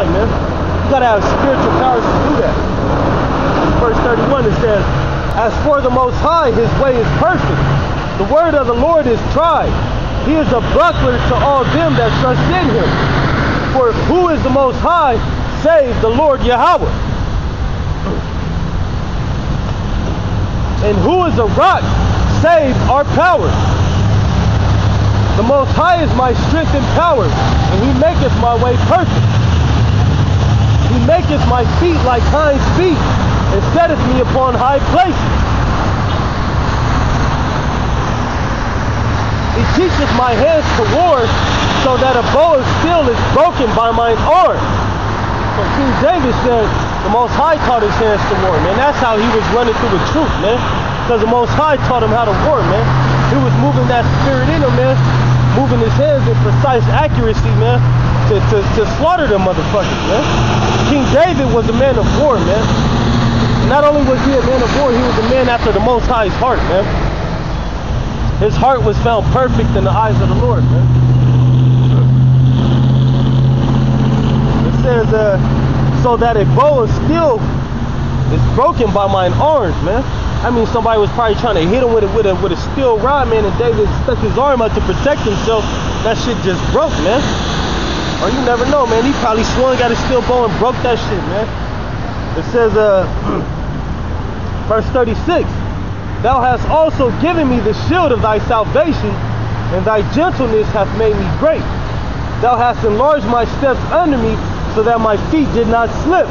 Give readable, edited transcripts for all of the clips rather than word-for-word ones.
man. You gotta have spiritual powers to do that. Verse 31, it says, as for the Most High, his way is perfect. The word of the Lord is tried. He is a buckler to all them that trust in him. For who is the Most High, save the Lord Yahweh? And who is a rock, save our power? The Most High is my strength and power, and he maketh my way perfect. He maketh my feet like hinds' feet, and setteth me upon high places. He teacheth my hands to war, so that a bow of steel is broken by mine arm. So King David said, the Most High taught his hands to war, man. That's how he was running through the truth, man. Because the Most High taught him how to war, man. He was moving that spirit in him, man. Moving his hands in precise accuracy, man. To slaughter them motherfuckers, man. King David was a man of war, man. Not only was he a man of war, he was a man after the Most High's heart, man. His heart was found perfect in the eyes of the Lord, man. It says, so that a bow of steel is broken by mine arms, man. I mean, somebody was probably trying to hit him with a steel rod, man, and David stuck his arm out to protect himself. That shit just broke, man. Or you never know, man. He probably swung at a steel bow and broke that shit, man. It says, verse 36, thou hast also given me the shield of thy salvation, and thy gentleness hath made me great. Thou hast enlarged my steps under me, so that my feet did not slip.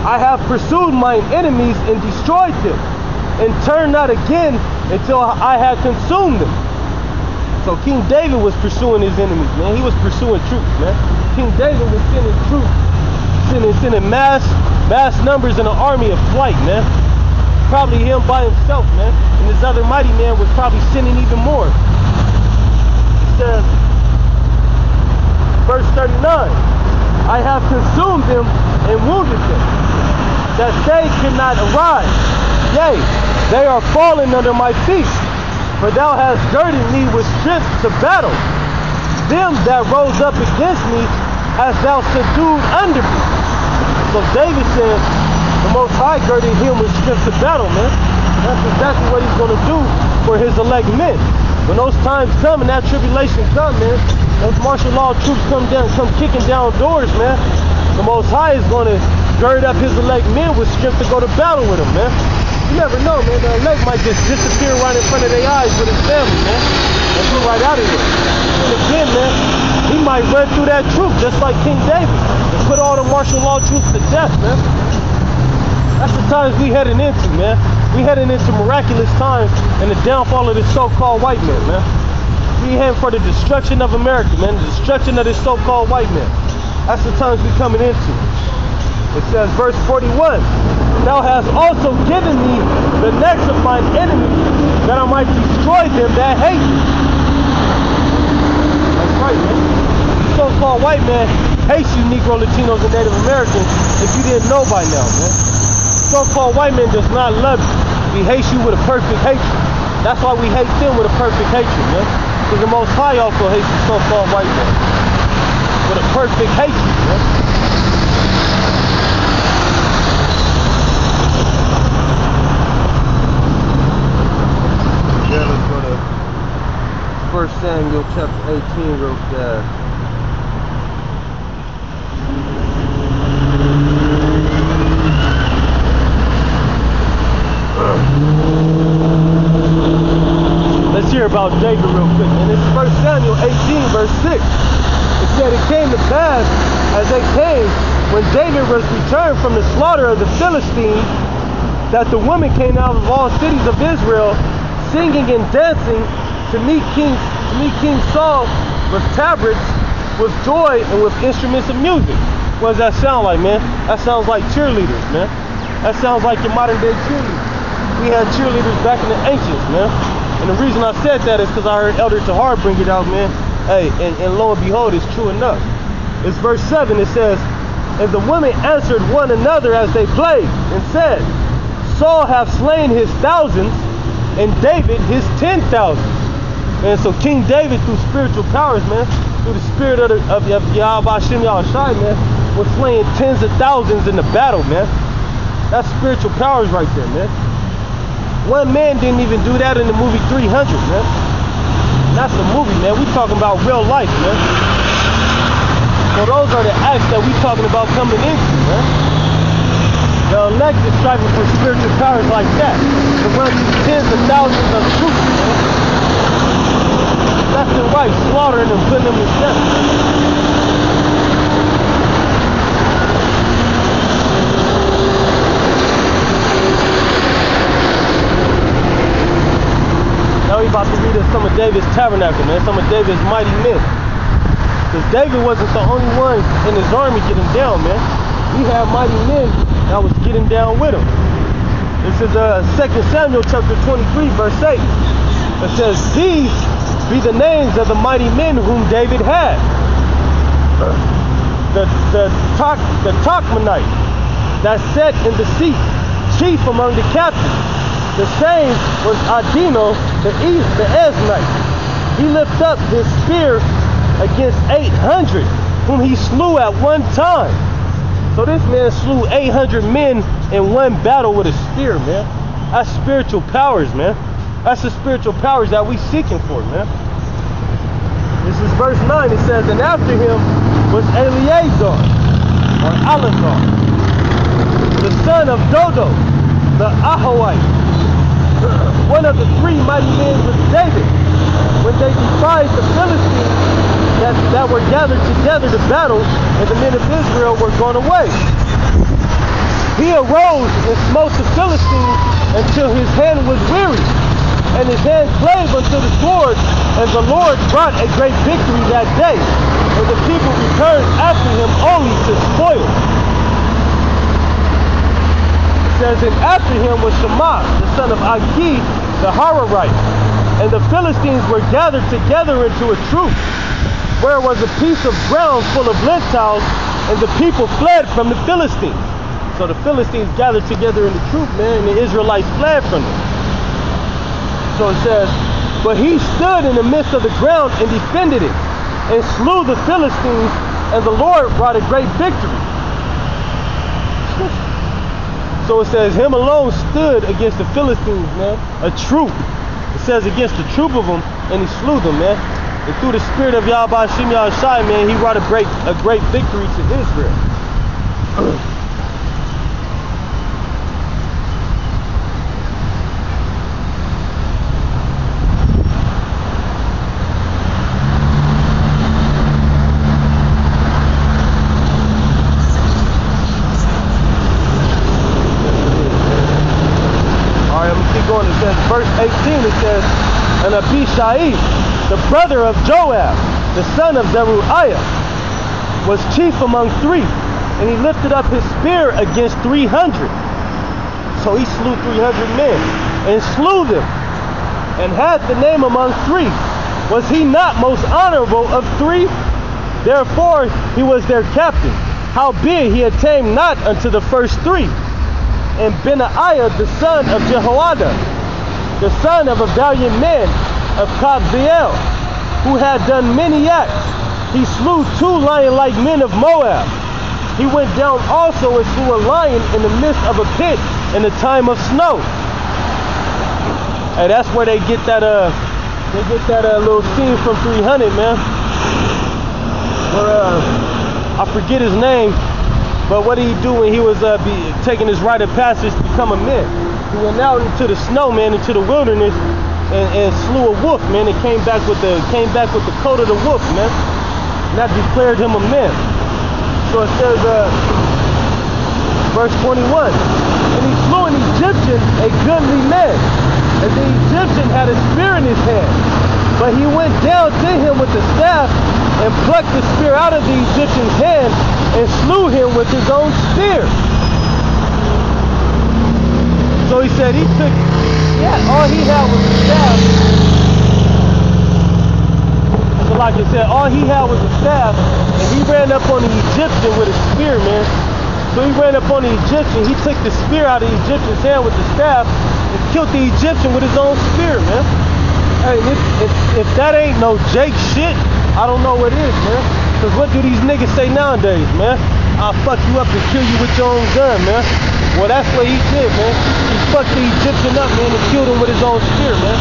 I have pursued mine enemies and destroyed them, and turned not again until I had consumed them. So King David was pursuing his enemies, man. He was pursuing troops, man. King David was sending troops, sending mass numbers in an army of flight, man. Probably him by himself, man. And this other mighty man was probably sending even more. It says, verse 39, I have consumed them and wounded them, that they cannot arise. Yea, they are fallen under my feet. For thou hast girded me with strength to battle. Them that rose up against me hast thou subdued under me. So David said, the Most High girded him with strength to battle, man. That's exactly what he's going to do for his elect men. When those times come and that tribulation come, man, those martial law troops come kicking down doors, man. The Most High is going to gird up his elect men with strength to go to battle with him, man. You never know, man. The elect might just disappear right in front of their eyes with his family, man. And be right out of here. And again, man, he might run through that troop just like King David and put all the martial law troops to death, man. That's the times we heading into, man. We heading into miraculous times and the downfall of this so-called white man, man. We heading for the destruction of America, man. The destruction of this so-called white man. That's the times we coming into. It says, verse 41, thou hast also given me the necks of mine enemies, that I might destroy them that hate me. That's right, man. The so-called white man hates you Negro, Latinos, and Native Americans if you didn't know by now, man. The so-called white man does not love you. He hates you with a perfect hatred. That's why we hate them with a perfect hatred, man. Because the Most High also hates the so-called white man with a perfect hatred, man. Yeah, let's go to 1 Samuel chapter 18 real fast. Let's hear about David real quick. And this is 1 Samuel 18 verse 6. It said, it came to pass as they came when David was returned from the slaughter of the Philistines, that the women came out of all cities of Israel, singing and dancing to meet King Saul with tabrets, with joy, and with instruments of music. What does that sound like, man? That sounds like cheerleaders, man. That sounds like your modern day cheerleaders. We had cheerleaders back in the ancients, man. And the reason I said that is because I heard Elder Tahar bring it out, man. Hey, and lo and behold, it's true enough. It's verse 7, it says, and the women answered one another as they played, and said, Saul hath slain his thousands, and David his 10,000. And so King David, through spiritual powers, man, through the spirit of Yahweh Shem Yahushai, man, was slaying tens of thousands in the battle, man. That's spiritual powers right there, man. One man didn't even do that in the movie 300, man. That's a movie, man. We talking about real life, man. So those are the acts that we talking about coming into, man. The elect is striving for spiritual powers like that, to run through tens of thousands of troops, man. Left and right, slaughtering them, putting them to death. Now we about to read us some of David's tabernacle, man, some of David's mighty men. Because David wasn't the only one in his army getting down, man. He had mighty men that was getting down with him. This is 2 Samuel chapter 23, verse 8. It says, these be the names of the mighty men whom David had. The Tachmonite that sat in the seat, chief among the captains. The same was Adino, the Eznite. He lifted up his spear against 800, whom he slew at one time. So this man slew 800 men in one battle with a spear, man. That's spiritual powers, man. That's the spiritual powers that we seeking for, man. This is verse 9. It says, and after him was Eleazar, or Alazar, the son of Dodo, the Ahoite, one of the three mighty men with David, when they defied the Philistines that were gathered together to battle, and the men of Israel were gone away. He arose and smote the Philistines until his hand was weary, and his hand clave unto the sword, and the Lord brought a great victory that day, and the people returned after him only to spoil. It says, and after him was Shammah, the son of Agi, the Hararite, and the Philistines were gathered together into a troop, where was a piece of ground full of lentils, and the people fled from the Philistines. So the Philistines gathered together in the troop, man, and the Israelites fled from them. So it says, but he stood in the midst of the ground and defended it, and slew the Philistines, and the Lord brought a great victory. So it says, him alone stood against the Philistines, man, a troop. It says against a troop of them, and he slew them, man. And through the spirit of Yahweh Shem Yahushai, man, he brought a great victory to Israel. Going, it says, verse 18, it says, and Abishai, the brother of Joab, the son of Zeruiah, was chief among three, and he lifted up his spear against 300. So he slew 300 men, and slew them, and had the name among three. Was he not most honorable of three? Therefore he was their captain. Howbeit he attained not unto the first three. And Benaiah, the son of Jehoiada, the son of a valiant man of Kabzeel, who had done many acts, he slew 2 lion-like men of Moab. He went down also and slew a lion in the midst of a pit in the time of snow. And that's where they get that little scene from 300, man. Where I forget his name. But what did he do when he was taking his rite of passage to become a man? He went out into the snow, man, into the wilderness, and slew a wolf, man, and came back with the coat of the wolf, man. And that declared him a man. So it says, verse 21, and he slew an Egyptian, a goodly man, and the Egyptian had a spear in his hand. But he went down to him with the staff and plucked the spear out of the Egyptian's hand and slew him with his own spear. So he said he took, all he had was a staff. So like I said, all he had was a staff, and he ran up on the Egyptian with a spear, man. So he ran up on the Egyptian, he took the spear out of the Egyptian's hand with the staff and killed the Egyptian with his own spear, man. Hey, if that ain't no Jake shit, I don't know what is, man. Because what do these niggas say nowadays, man? I'll fuck you up and kill you with your own gun, man. Well, that's what he did, man. He fucked the Egyptian up, man, and killed him with his own spear, man.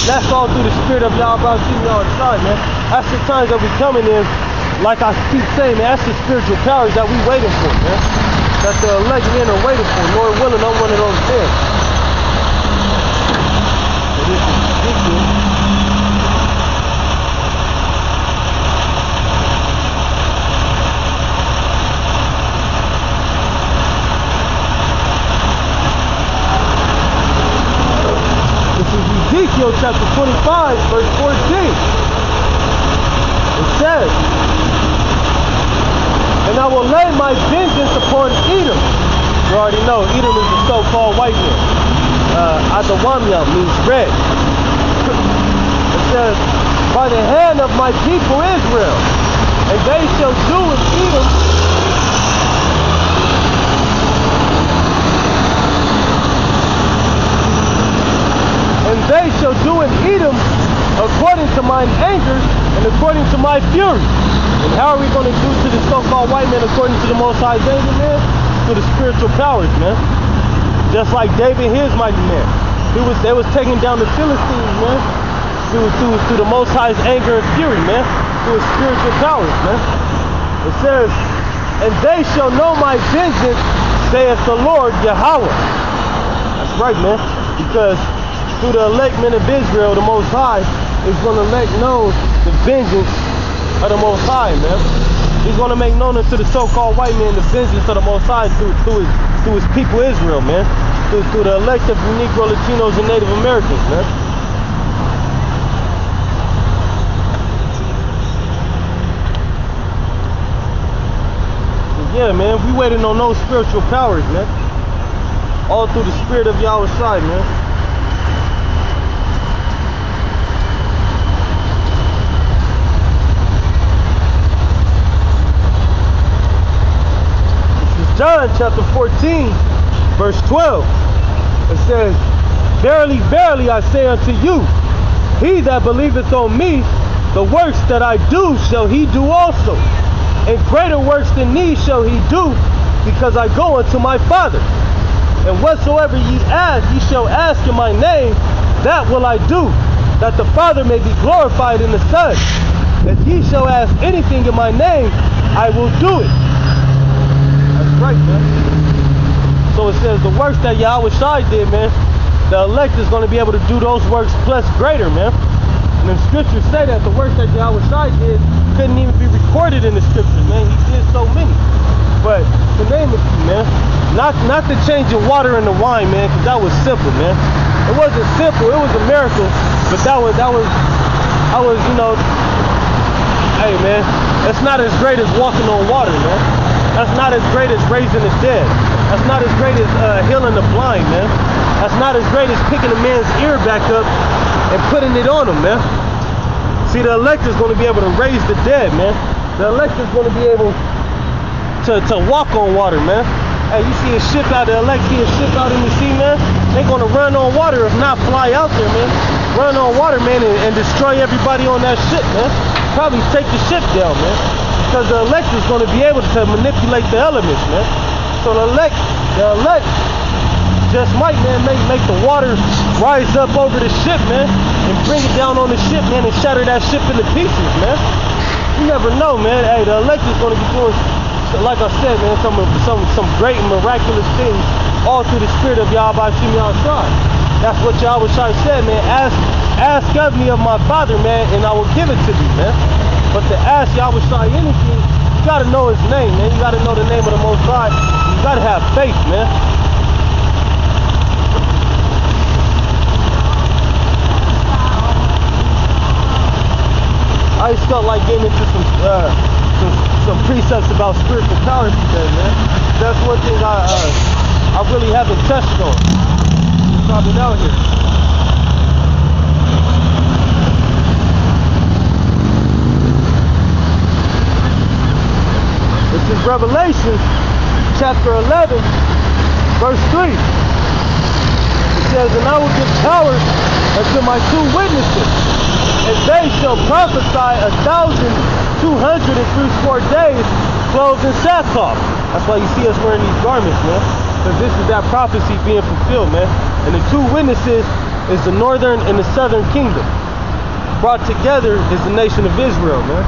That's all through the spirit of Yahweh Shimi Yahweh, man. That's the times that we coming in, like I keep saying, man, that's the spiritual powers that we waiting for, man. That the elect men are waiting for. Lord willing, I'm one of those men. So this is ridiculous. Ezekiel chapter 25, verse 14. It says, and I will lay my vengeance upon Edom. You already know, Edom is the so-called white man. Adawamya means red. It says, by the hand of my people Israel, and they shall do in Edom they shall do in Edom according to mine anger and according to my fury. And how are we going to do to the so-called white man according to the Most High's anger, man? Through the spiritual powers, man. Just like David, his mighty man. They was taking down the Philistines, man. Through the Most High's anger and fury, man. Through his spiritual powers, man. It says, and they shall know my vengeance, saith the Lord Yahweh. That's right, man. Because through the elect men of Israel, the Most High is going to make known the vengeance of the Most High, man. He's going to make known to the so-called white man the vengeance of the Most High through his people Israel, man. Through the elect of Negro, Latinos, and Native Americans, man. So yeah, man, we waiting on those spiritual powers, man. All through the spirit of Yahweh Shai, man. John chapter 14, verse 12, it says, verily, verily, I say unto you, he that believeth on me, the works that I do shall he do also, and greater works than these shall he do, because I go unto my Father. And whatsoever ye ask, ye shall ask in my name, that will I do, that the Father may be glorified in the Son. If ye shall ask anything in my name, I will do it. Right, man. So it says the works that Yahweh Shai did, man, the elect is going to be able to do those works plus greater, man. And the scriptures say that the works that Yahweh Shai did couldn't even be recorded in the scriptures, man. He did so many. But to name a few, man, not the changing water into wine, man, because that was simple, man. It wasn't simple, it was a miracle, but that was you know, hey, man, it's not as great as walking on water, man. That's not as great as raising the dead. That's not as great as healing the blind, man. That's not as great as picking a man's ear back up and putting it on him, man. See, the elect is going to be able to raise the dead, man. The elect is going to be able to walk on water, man. Hey, you see a ship out, the elect see a ship out in the sea, man. They're going to run on water, if not fly out there, man. Run on water, man, and destroy everybody on that ship, man. Probably take the ship down, man. Because the elect is going to be able to manipulate the elements, man. So the elect just might, man, make the water rise up over the ship, man, and bring it down on the ship, man, and shatter that ship into pieces, man. You never know, man. Hey, the elect is going to be doing, like I said, man, some great and miraculous things all through the spirit of Yahweh Shimi Yahweh. That's what Yahweh Shai said, man. Ask of me of my Father, man, and I will give it to you, man. But to ask Yahweh Shai anything, you gotta know his name, man. You gotta know the name of the Most High. You gotta have faith, man. I just felt like getting into some precepts about spiritual powers today, man. That's one thing I really haven't touched on since I've been out here. This is Revelation chapter 11, verse 3. It says, and I will give power unto my two witnesses, and they shall prophesy 1,264 days clothed in sackcloth. That's why you see us wearing these garments, man. Because this is that prophecy being fulfilled, man. And the two witnesses is the northern and the southern kingdom. Brought together is the nation of Israel, man.